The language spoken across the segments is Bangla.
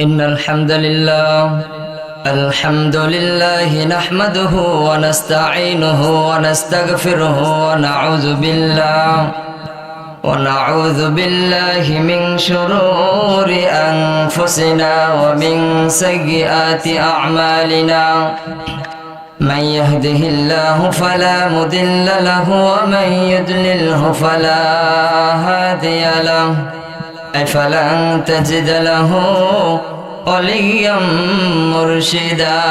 إن الحمد لله نحمده ونستعينه ونستغفره ونعوذ بالله من شرور أنفسنا ومن سيئات أعمالنا من يهده الله فلا مضل له ومن يضلله فلا هادي له فلن تجد له وليا مرشدا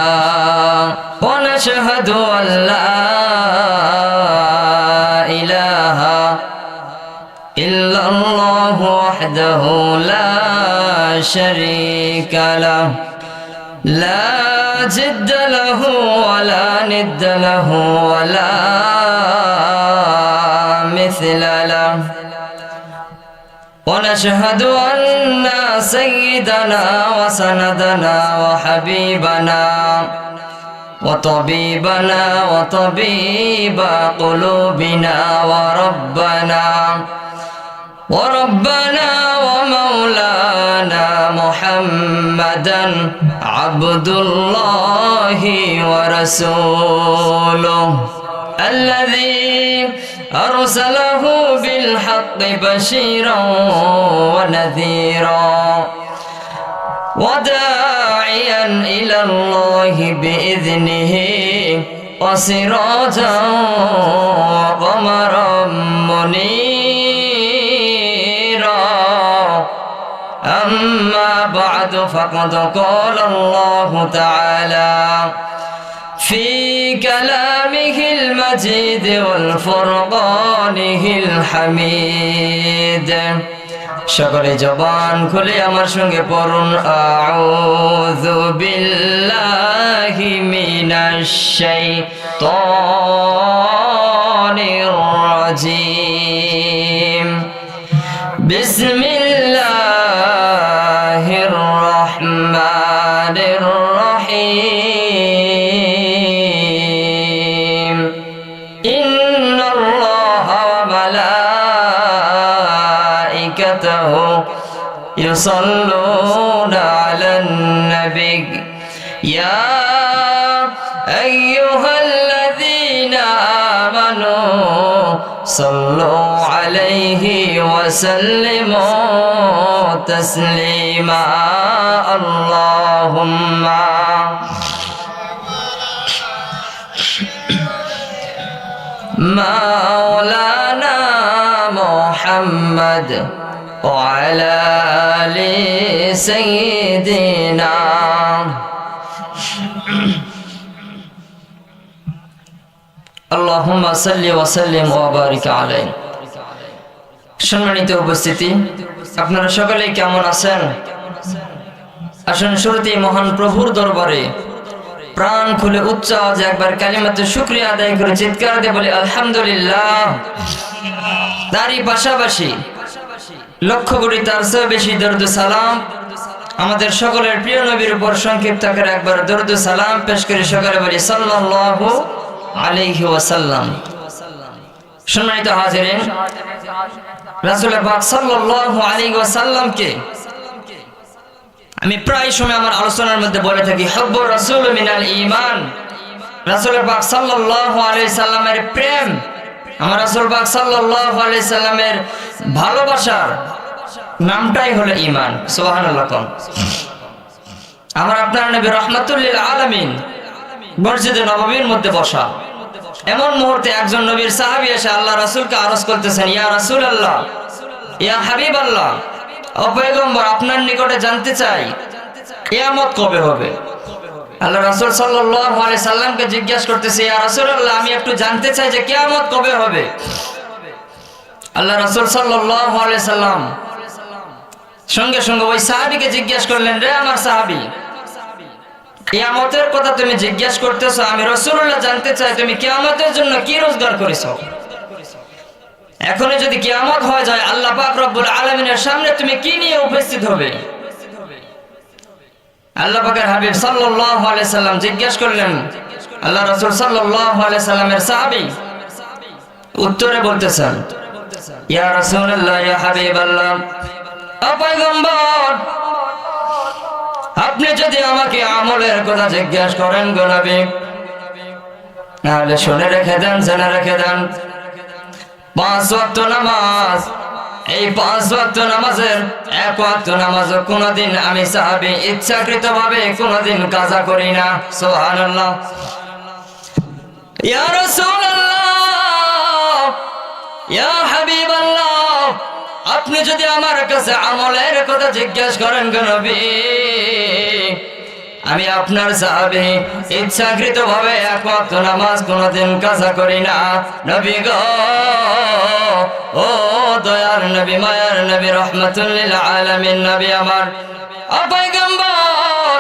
ونشهد أن لا إله إلا الله وحده لا شريك له لا جد له ولا ند له ولا مثل له ونشهد أن سيدنا وسندنا وحبيبنا وطبيبنا وطبيب قلوبنا وربنا ومولانا محمدا عبد الله ورسوله الذي أرسله بالحق بشيرا ونذيرا وداعيا إلى الله بإذنه وسراجا وقمرا منيرا أما بعد فقد قال الله تعالى في كلامه المجيد والفرقانه الحميد সকলে জবান খুলে আমার সঙ্গে পড়ুন আউযু বিল্লাহি মিনাশ শাইতানির রাজিম বিসমিল্লাহির রহমানির রহিম ইন্নাল্লাহা ওয়া মালাইকাতাহু يصلون على النبي يا أيها الذين آمنوا صلوا عليه وسلموا تسليما اللهم مولانا محمد وعلى آل سيدنا اللهم صل وسلم وبارك عليه সম্মানিত উপস্থিতি আপনারা সকলে কেমন আছেন আসুন শুরুতেই মহান প্রভুর দরবারে প্রাণ খুলে উচ্চ আওয়াজে একবার কালিমাতে শুকরিয়া আদায় করে চিৎকার দিয়ে বলি আলহামদুলিল্লাহ তারই পাশাপাশি লক্ষ কোটি তার চেয়ে বেশি দরুদ সালাম আমাদের সকলের প্রিয় নবীর উপর সংক্ষিপ্ত আকারে একবার দরুদ সালাম পেশ করে সকলে বলি সাল্লাল্লাহু আলাইহি ওয়াসাল্লাম সম্মানিত হাজিরিন রাসূল পাক সাল্লাল্লাহু আলাইহি ওয়াসাল্লামকে আমি প্রায় সময় আমার আলোচনার মধ্যে বলে থাকি হুব্বুর রাসূল মিনাল ঈমান রাসূল পাক সাল্লাল্লাহু আলাইহি সাল্লামের প্রেম আমার রাসূল পাক সাল্লাল্লাহু আলাইহি সাল্লামের ভালোবাসার নামটাই হলো ঈমান সুবহানাল্লাহ আমার আপনার নবী রাহমাতুল লিল আলামিন মসজিদে নববীর মধ্যে বসা এমন মুহূর্তে একজন নবীর সাহাবী এসে আল্লাহ রাসূলকে আরজ করতেছেন ইয়া রাসূলুল্লাহ ইয়া হাবিবাল্লাহ ও পয়গম্বর আপনার নিকটে জানতে চাই কিয়ামত কবে হবে আল্লাহ রাসূল সাল্লাল্লাহু আলাইহি সাল্লামকে জিজ্ঞাসা করতেছে ইয়া রাসূলুল্লাহ আমি একটু জানতে চাই যে কিয়ামত কবে হবে আল্লাহ রাসূল সাল্লাল্লাহু আলাইহি সাল্লাম সঙ্গে সঙ্গে ওই সাহাবীকে জিজ্ঞাসা করলেন রে আমার সাহাবী কিয়ামতের কথা তুমি জিজ্ঞাসা করতেছো আমি রাসূলুল্লাহ জানতে চাই তুমি কিয়ামতের জন্য কি রোজগার করেছো এখনই যদি কিয়ামত হয়ে যায় আল্লাহ পাক রব্বুল আলামিনের সামনে তুমি কি নিয়ে উপস্থিত হবে আল্লাহ পাকের হাবিব সাল্লাল্লাহু আলাইহি সাল্লাম জিজ্ঞাসা করলেন আল্লাহ রাসূল সাল্লাল্লাহু আলাইহি সাল্লামের সাহাবী উত্তরে বলতেছেন ইয়া রাসূলুল্লাহ ইয়া হাবিবাল্লাহ ও পয়গম্বর আপনি যদি আমাকে আমলের কথা জিজ্ঞাসা করেন গো নবী, তাহলে শুনে রেখে দেন, জেনে রেখে দেন, 5 ওয়াক্ত নামাজ, এই 5 ওয়াক্ত নামাজের 1 ওয়াক্ত নামাজ কোনদিন আমি সাহাবী ইচ্ছাকৃতভাবে কোনদিন কাজা করি না। সুবহানাল্লাহ। ইয়া রাসূলুল্লাহ, ইয়া হাবিবাল্লাহ, আপনি যদি আমার কাছে আমলের কথা জিজ্ঞাসা করেন গো নবী, আমি আপনার সাহাবী ইচ্ছাকৃতভাবে 1 ওয়াক্ত নামাজ কোনদিন কাজা করি না। নবী গো, ও দয়ার নবী, মায়ার নবী, রাহমাতুল লিল আলামিন নবী আমার, পয়গম্বর,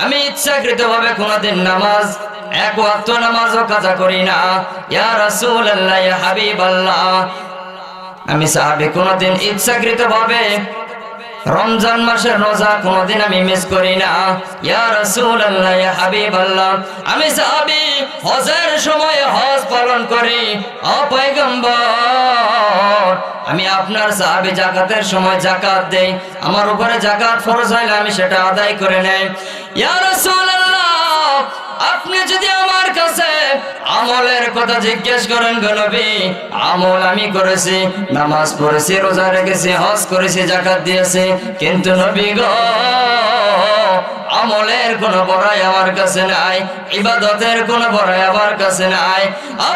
আমি ইচ্ছাকৃতভাবে কোনদিন নামাজ 1 ওয়াক্ত নামাজও কাজা করি না। ইয়া রাসূলুল্লাহ, ইয়া হাবিবাল্লাহ, আমি সাহাবী কোনদিন ইচ্ছাকৃতভাবে রমজান মাসের রোজা কোনদিন আমি মিস করি না। ইয়া রাসূলুল্লাহ, ইয়া হাবিবাল্লাহ, আমি সাহাবী হজের সময় হজ পালন করি। ও পয়গম্বর, আমি আপনার সাহাবী যাকাতের সময় যাকাত দেই, আমার উপরে যাকাত ফরজ হইলে আমি সেটা আদায় করে নেই। ইয়া রাসূলুল্লাহ, আপনি যদি আমার কাছে আমলের কথা জিজ্ঞেস করেন গো নবী, আমল আমি করেছি, নামাজ পড়েছি, রোজা রেখেছি, হজ করেছি, যাকাত দিয়েছি, কিন্তু নবী গো, আমলের কোনো বড়াই আমার কাছে নাই, ইবাদতের কোনো বড়াই আমার কাছে নাই।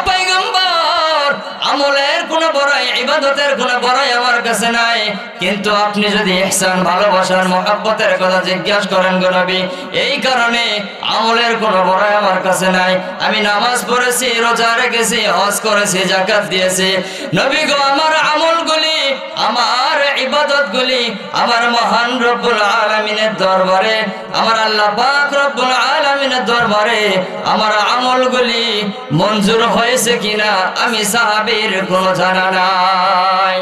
পয়গম্বর, আমলের কোনো বড়াই, ইবাদতের কোনো বড়াই আমার কাছে নাই, কিন্তু আপনি যদি ইহসান, ভালোবাসার, মহব্বতের কথা জিজ্ঞাসা করেন গো নবী, এই কারণে আমলের কোনো বড়াই আমার কাছে নাই। আমি নামাজ পড়েছি, রোজা রেখেছি, হজ করেছি, যাকাত দিয়েছি। নবী গো, আমার আমলগুলি, আমার ইবাদতগুলি আমার মহান রব্বুল আলামিনের দরবারে, আমার আল্লাহ পাক রব্বুল আলামিনের দরবারে আমার আমলগুলি মঞ্জুর হয়েছে কিনা আমি সাহাবীর কোনো জানা নাই।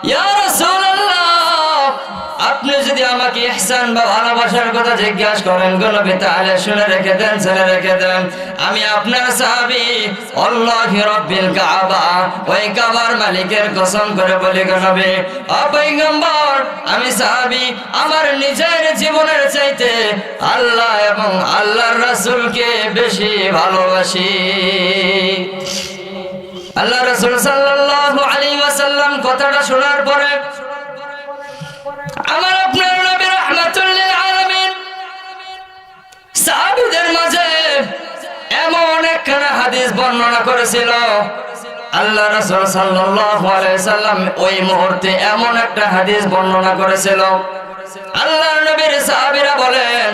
ইয়া রাসূলুল্লাহ, আপনি যদি আমাকে ইহসান বা ভালোবাসার কথা জিজ্ঞাসা করেন গো নবী, তাহলে শুনে রেখে দেন, জেনে রেখে দেন, আমি আপনার সাহাবী, আল্লাহি রাব্বিল কাবা, ওই কাবার মালিকের কসম করে বলি গো নবী, ও পয়গম্বর, আমি সাহাবী আমার নিজের জীবনের চাইতে আল্লাহ এবং আল্লাহর রাসূলকে বেশি ভালোবাসি। আল্লাহ রাসূল সাল্লাল্লাহু আলাইহি ওয়াসাল্লাম কথাটা শোনার পরে আমার আপনার নবী রাহমাতুল লিল আলামিন সাহাবীদের মাঝে এমন একখানা হাদিস বর্ণনা করেছিল, আল্লাহ রাসূল সাল্লাল্লাহু আলাইহি ওয়াসাল্লাম ওই মুহূর্তে এমন একটা হাদিস বর্ণনা করেছিল, আল্লাহর নবীর সাহাবীরা বলেন,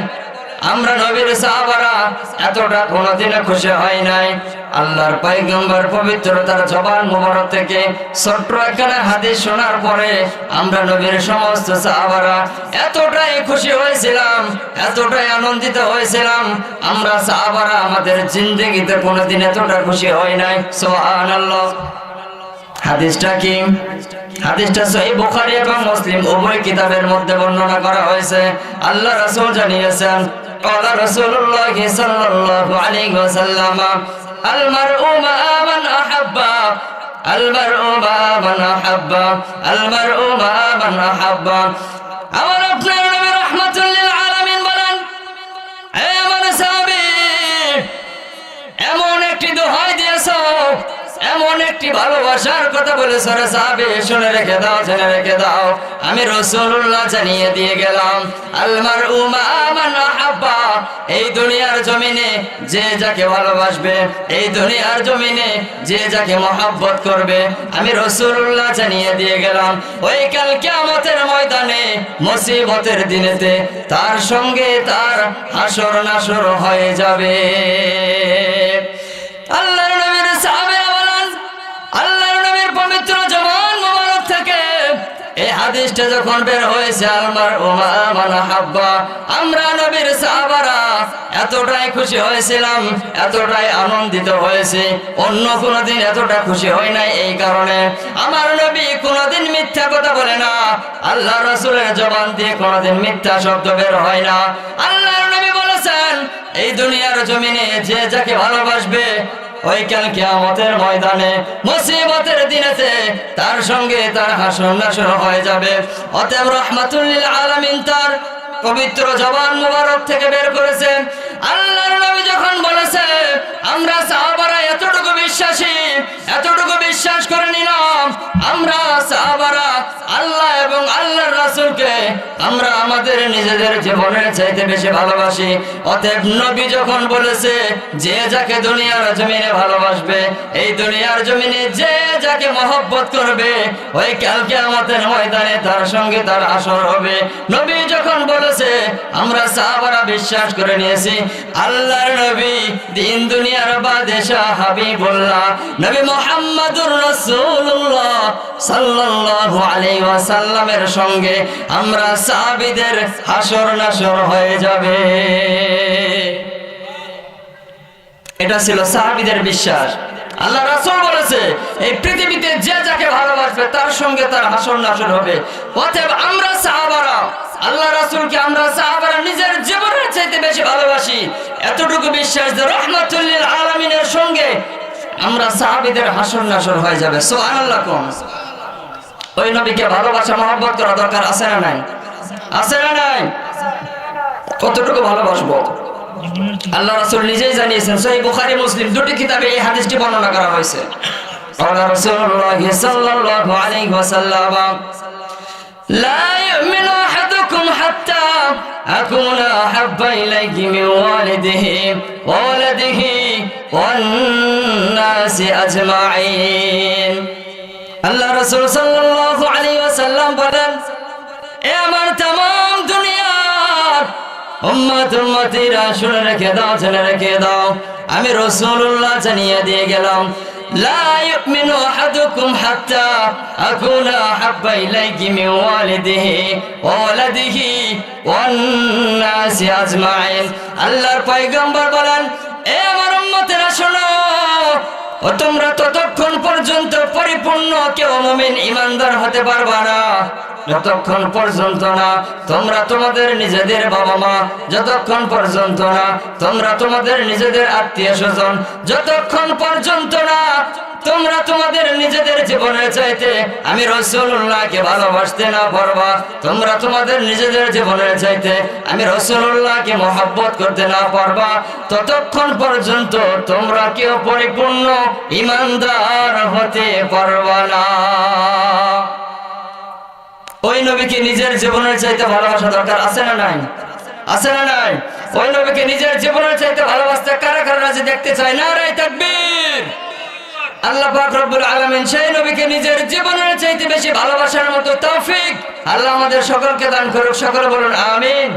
আমরা নবীর সাহাবারা এতটা কোনদিন খুশি হয় নাই। আল্লাহর পয়গম্বর পবিত্রতার জবান মুবারক থেকে ছোট্ট একখানা হাদিস শোনার পরে আমরা নবীর সমস্ত সাহাবারা এতটাই খুশি হয়েছিলাম, এতটাই আনন্দিত হয়েছিলাম, আমরা সাহাবারা আমাদের জিন্দেগিতে কোনদিন এতটা খুশি হয় নাই। সুবহানাল্লাহ। হাদিসটা কি? হাদিসটা সহিহ বুখারী এবং মুসলিম উভয় কিতাবের মধ্যে বর্ণনা করা হয়েছে। আল্লাহ রাসূল জানিয়েছেন, قال رسول الله صلى الله عليه وسلم المرء مع من أحب المرء مع من أحب المرء مع من أحب। আমার আপনার নবী রাহমাতুল লিল আলামিন বলেন, হে আমার সাহাবী, এমন একটি দোহাই দিয়েছো, এমন একটি ভালোবাসার কথা বলেছ রে সাহাবী, শুনে রেখে দাও, জেনে রেখে দাও, আমি রাসূলুল্লাহ জানিয়ে দিয়ে গেলাম, আল মারউ মা মান আহাব্বা, এই দুনিয়ার জমিনে যে যাকে ভালোবাসবে, এই দুনিয়ার জমিনে যে যাকে মহব্বত করবে, আমি রাসূলুল্লাহ জানিয়ে দিয়ে গেলাম, ওই কাল কিয়ামতের ময়দানে মুসিবতের দিনেতে তার সঙ্গে তার হাসর নাসর হয়ে যাবে। আল্লাহর নবীর সাহাবীরা বলেন, আল্লাহর নবীর পবিত্র জবান মোবারক থেকে এই হাদিসটা যখন বের হয়েছে, আলমার উমা মান হাব্বা, আমরা নবীর সাহাবারা এতটাই খুশি হয়েছিলাম, এতটাই আনন্দিত হয়েছে, অন্য কোনদিন এতটা খুশি হয় নাই। এই কারণে আমার নবী কোনদিন মিথ্যা কথা বলে না, আল্লাহ রাসূলের জবান দিয়ে কোনদিন মিথ্যা শব্দ বের হয় না। আল্লাহর নবী বলেছেন, এই দুনিয়ার জমিনে যে যাকে ভালোবাসবে, ওই কাল কিয়ামতের ময়দানে মুসিবতের দিনেতে তার সঙ্গে তার হাসর নাসর হয়ে যাবে। অতএব রাহমাতুল লিল আলামিন তার পবিত্র জবান মুবারক থেকে বের করেছেন। আল্লাহর নবী যখন বলেছে আমরা সাহাবারা এতটুকু বিশ্বাসী, এতটুকু বিশ্বাস করে নিলাম আমরা সাহাবারা আল্লাহ এবং আল্লাহর রাসূলকে আমরা আমাদের নিজেদের জীবনের চাইতে বেশি ভালোবাসি। অতএব নবী যখন বলেছে যে যাকে দুনিয়ার জমিনে ভালোবাসবে, এই দুনিয়ার জমিনে যে যাকে মহব্বত করবে, ওই কাল কিয়ামতের ময়দানে তার সঙ্গে তার আসর হবে। নবী যখন বলেছে আমরা সাহাবারা বিশ্বাস করে নিয়েছি আল্লাহর নবী দিন দুনিয়ার বাদশা হাবিবুল্লাহ নবী মুহাম্মদুর রাসূলুল্লাহ সাল্লাল্লাহু আলাইহি ওয়াসাল্লামের সঙ্গে আমরা সাহাবীদের হাসর নাসর হয়ে যাবে। এটা ছিল সাহাবীদের বিশ্বাস। আল্লাহ রাসূল বলেছে এই পৃথিবীতে যে যাকে ভালোবাসবে তার সঙ্গে তার হাসর নাসর হবে। অতএব আমরা সাহাবারা আল্লাহ রাসূলকে আমরা সাহাবারা নিজের জীবনের চাইতে বেশি ভালোবাসি। এতটুকু বিশ্বাস যে রাহমাতুল লিল আলামিনের সঙ্গে আমরা সাহাবীদের হাসর নাসর হয়ে যাবে। সুবহানাল্লাহ। কোন ওই নবীকে ভালোবাসা মহব্বত করা দরকার আছে না নাই? আছে না নাই? কতটুকু ভালোবাসবো আল্লাহ রাসূল নিজেই জানিয়েছেন। সহিহ বুখারী মুসলিম দুটি কিতাবে এই হাদিসটি বর্ণনা করা হয়েছে। আল্লাহ রাসূলুল্লাহ সাল্লাল্লাহু আলাইহি ওয়াসাল্লাম লা ইউমিনু আহাদুকুম হাত্তা আকুনা আহাব্বা ইলাইহি মিন ওয়ালিদিহি ওয়া ওয়ালাদিহি ওয়ান নাসি আজমাইন। আল্লাহ রাসূল সাল্লাল্লাহু আলাইহি ওয়াসাল্লাম বলেন এ আমার तमाम দুনিয়ার উম্মত উম্মতিরা শুনে রেখে দাও, জেনে রেখে দাও, আমি রাসূলুল্লাহ জানিয়ে দিয়ে গেলাম লা ইউমিনু আহাদুকুম হাত্তা আকুনা আহাব্বা ইলাইহি মিন ওয়ালিদিহি ওয়া ওয়ালাদিহি ওয়ান নাসি আজমাইন। আল্লাহর পয়গম্বর বলেন এ আমার উম্মতেরা শোনো, ও তোমরা ততক্ষণ পর্যন্ত পরিপূর্ণ কেউ মুমিন ঈমানদার হতে পারবা না যতক্ষণ পর্যন্ত না তোমরা তোমাদের নিজেদের বাবা মা, যতক্ষণ পর্যন্ত না তোমরা তোমাদের নিজেদের আত্মীয় স্বজন, যতক্ষণ পর্যন্ত না তোমরা তোমাদের নিজেদের জীবনের চাইতে আমি রাসূলুল্লাহকে ভালোবাসতে না পারবা, তোমরা তোমাদের নিজেদের জীবনের চাইতে আমি রাসূলুল্লাহকে মহব্বত করতে না পারবা, ততক্ষণ পর্যন্ত তোমরা কেউ পরিপূর্ণ ঈমানদার হতে পারবা না। ওই নবীকে নিজের জীবনের চাইতে ভালোবাসা দরকার আছে না নাই? আছে না নাই? ওই নবীকে নিজের জীবনের চাইতে ভালোবাসতে কারা কারা রাজি দেখতে চায়? নারায়ে তাকবীর। আল্লাহ পাক রব্বুল আলামিন সেই নবীকে নিজের জীবনের চাইতে বেশি ভালোবাসার মতো তৌফিক আল্লাহ আমাদের সকলকে দান করুক। সকলে বলুন আমিন।